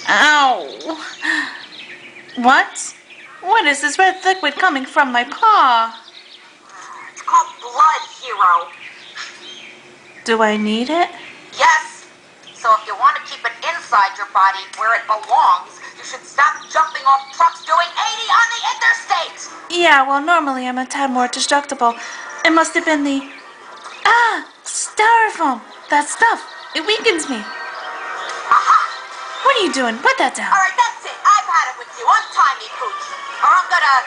Ow! What? What is this red liquid coming from my paw? It's called blood, Hero. Do I need it? Yes. So if you want to keep it inside your body where it belongs, you should stop jumping off trucks doing 80 on the interstate. Yeah, well, normally I'm a tad more destructible. It must have been the... Ah! Styrofoam! That stuff! It weakens me! Aha! What are you doing? Put that down! Alright, that's it. I've had it with you. Untie me, Pooch. Or I'm gonna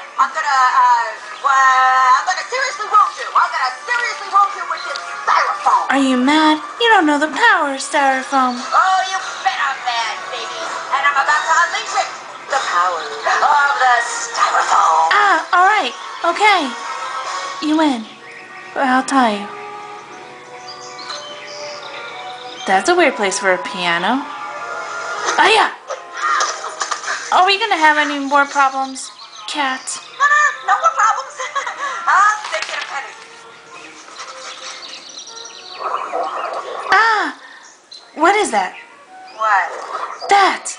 seriously wound you. I'm gonna seriously wound you with this styrofoam. Are you mad? You don't know the power of Styrofoam. Oh, you bet I'm mad, baby. And I'm about to unleash it. The power of the styrofoam. Ah, alright. Okay. You win. But I'll tie you. That's a weird place for a piano. Ah, yeah! Are we gonna have any more problems, Cat? No more problems. I'll stick in a penny. Ah! What is that? What? That!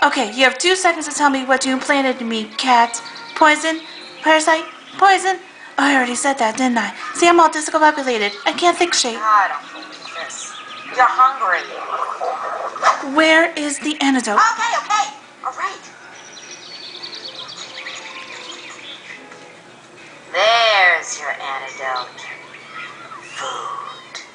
Okay, you have 2 seconds to tell me what you implanted in me, Cat. Poison? Parasite? Poison? Oh, I already said that, didn't I? See, I'm all discombobulated. I can't think straight. I don't believe this. You're hungry. Where is the antidote? Okay. All right. There's your antidote. Food.